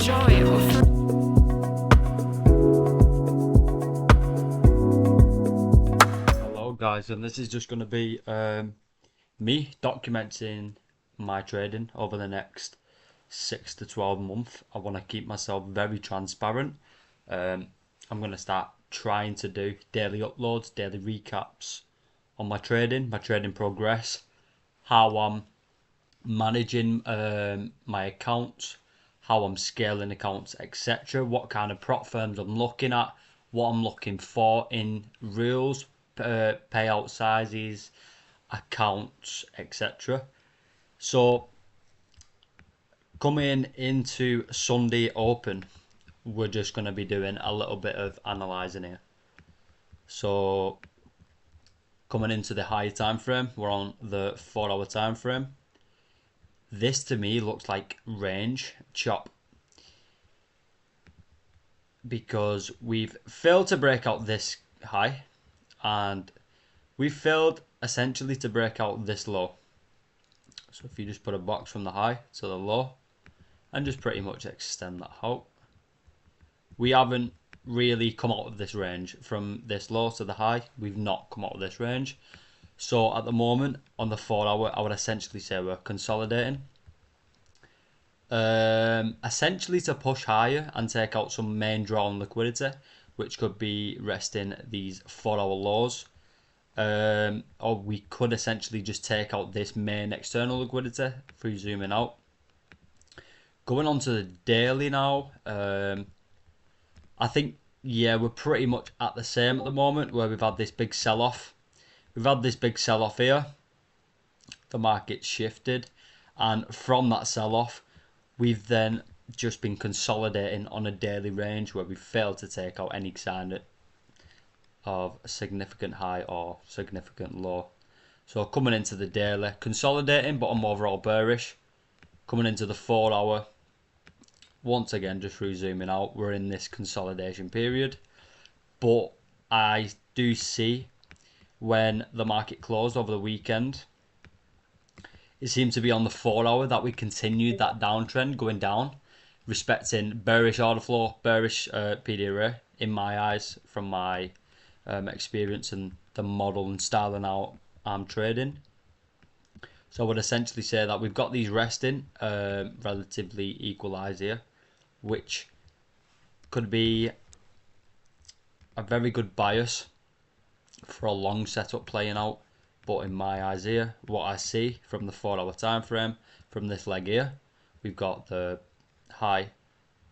joy of Hello guys, and this is just going to be me documenting my trading over the next 6 to 12 months. I want to keep myself very transparent. I'm going to start trying to do daily uploads, daily recaps on my trading progress, how I'm managing my accounts, how I'm scaling accounts, etc. What kind of prop firms I'm looking at, what I'm looking for in rules, payout sizes, accounts, etc. So coming into Sunday Open, we're just going to be doing a little bit of analysing here. So coming into the higher time frame, we're on the 4-hour time frame. This to me looks like range chop because we've failed to break out this high and we've failed essentially to break out this low. So if you just put a box from the high to the low and just pretty much extend that out, we haven't really come out of this range. From this low to the high, we've not come out of this range. So at the moment on the 4-hour, I would essentially say we're consolidating. Essentially to push higher and take out some main draw on liquidity, which could be resting these 4-hour lows. Or we could essentially just take out this main external liquidity through zooming out. Going on to the daily now, I think, yeah, we're pretty much at the same at the moment where we've had this big sell-off. We've had this big sell-off here. The market shifted, and from that sell-off, we've then just been consolidating on a daily range where we failed to take out any sign of significant high or significant low. So coming into the daily, consolidating, but I'm overall bearish. Coming into the 4-hour, once again, just through zooming out, we're in this consolidation period. But I do see when the market closed over the weekend, it seemed to be on the 4-hour that we continued that downtrend going down, respecting bearish order flow, bearish PD array in my eyes from my experience and the model and style and how I'm trading. So I would essentially say that we've got these resting relatively equalized here, which could be a very good bias for a long setup playing out. But in my eyes here, what I see from the 4-hour time frame, from this leg here, we've got the high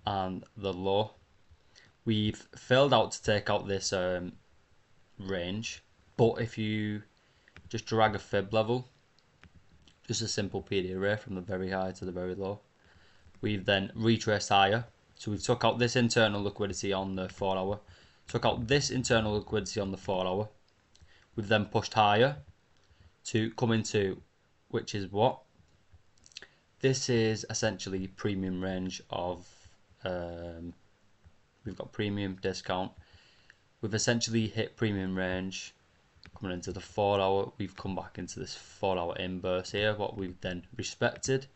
and the low. We've failed out to take out this range, but if you just drag a fib level, just a simple PD array from the very high to the very low, we've then retraced higher. So we've took out this internal liquidity on the 4-hour, took out this internal liquidity on the 4-hour. We've then pushed higher to come into, which is what? This is essentially premium range of, we've got premium discount. We've essentially hit premium range. Coming into the 4-hour, we've come back into this 4-hour inverse here, what we've then respected.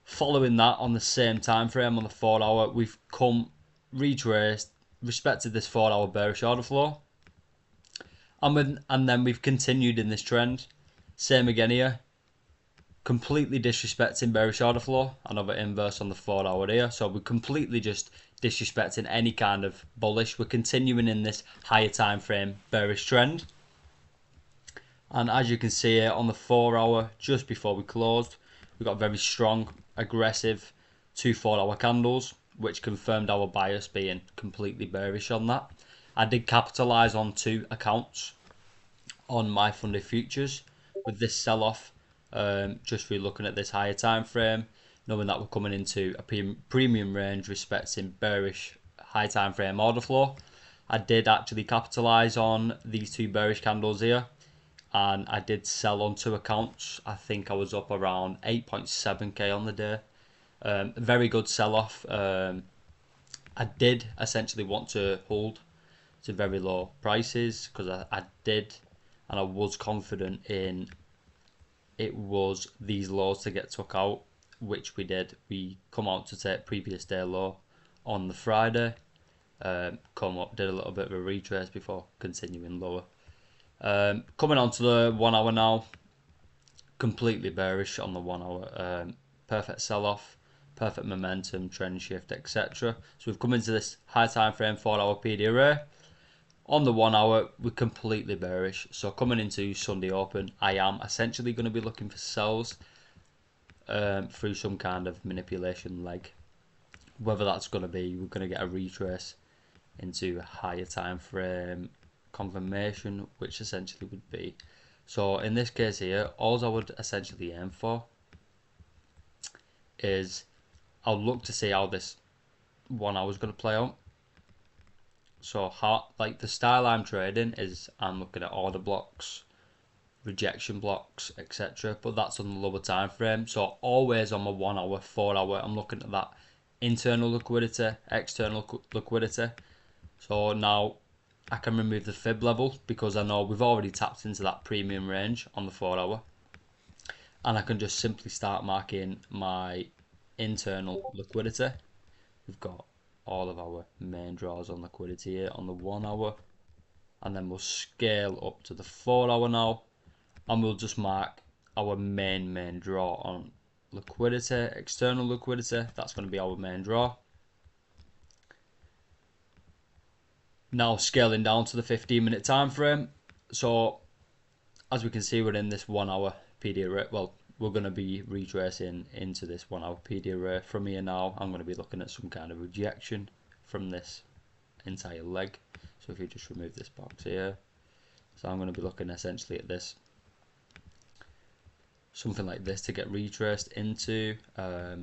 Following that on the same time frame on the 4-hour, we've come retraced, respected this 4-hour bearish order flow. And then we've continued in this trend. Same again here. Completely disrespecting bearish order flow. Another inverse on the 4-hour here. So we're completely just disrespecting any kind of bullish. We're continuing in this higher time frame bearish trend. And as you can see here on the 4-hour, just before we closed, we got very strong, aggressive 2 4-hour candles, which confirmed our bias being completely bearish on that. I did capitalize on 2 accounts on my funded futures with this sell-off, just through looking at this higher time frame, knowing that we're coming into a premium range respecting bearish high time frame order flow. I did actually capitalize on these 2 bearish candles here, and I did sell on 2 accounts. I think I was up around 8.7k on the day. Very good sell-off. I did essentially want to hold to very low prices because I did, and I was confident in it was these lows to get took out. which we did. We come out to take previous day low on the Friday, come up, did a little bit of a retrace before continuing lower. Coming on to the 1 hour now, completely bearish on the 1 hour. Perfect sell-off, perfect momentum, trend shift, etc. So we've come into this high time frame 4 hour PD array. On the 1 hour, we're completely bearish. So coming into Sunday open, I am essentially going to be looking for sells through some kind of manipulation leg. Whether that's going to be, we're going to get a retrace into a higher time frame confirmation, which essentially would be. So in this case here, all I would essentially aim for is I'll look to see how this 1 hour is going to play out. So how, like the style I'm trading is I'm looking at order blocks, rejection blocks, etc. But that's on the lower time frame. So always on my 1 hour, 4 hour, I'm looking at that internal liquidity, external liquidity. So now I can remove the fib level because I know we've already tapped into that premium range on the 4 hour. And I can just simply start marking my internal liquidity. We've got all of our main draws on liquidity here on the 1 hour. And then we'll scale up to the 4 hour now. And we'll just mark our main draw on liquidity, external liquidity. That's going to be our main draw. Now scaling down to the 15-minute time frame. So as we can see, we're in this 1 hour PD array. Well, we're going to be retracing into this 1 hour PD array. From here now, I'm going to be looking at some kind of rejection from this entire leg. So if you just remove this box here, so I'm going to be looking essentially at this, something like this to get retraced into. I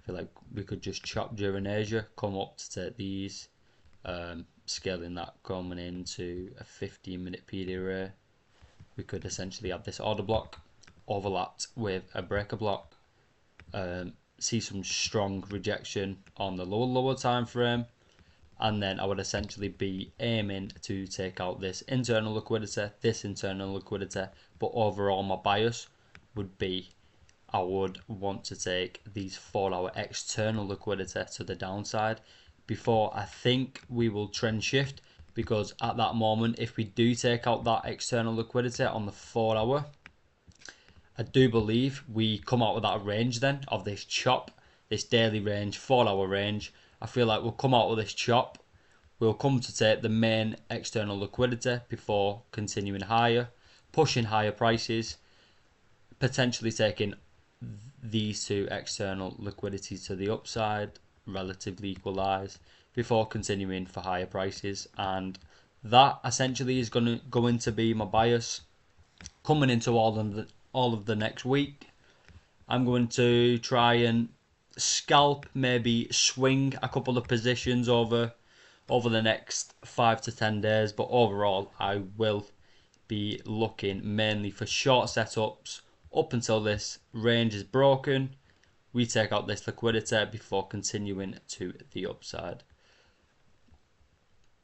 feel like we could just chop during Asia, come up to take these, scaling that coming into a 15-minute PD array. We could essentially have this order block overlapped with a breaker block, see some strong rejection on the lower time frame, and then I would essentially be aiming to take out this internal liquidity, but overall my bias would be I would want to take these 4 hour external liquidity to the downside before I think we will trend shift, because at that moment, if we do take out that external liquidity on the 4 hour, I do believe we come out with that range then of this chop, this daily range, 4 hour range. I feel like we'll come out with this chop. We'll come to take the main external liquidity before continuing higher, pushing higher prices, potentially taking these two external liquidities to the upside, relatively equalize before continuing for higher prices. And that essentially is going to be my bias coming into all of the next week. I'm going to try and scalp, maybe swing a couple of positions over the next 5 to 10 days, but overall I will be looking mainly for short setups up until this range is broken. We take out this liquidity before continuing to the upside.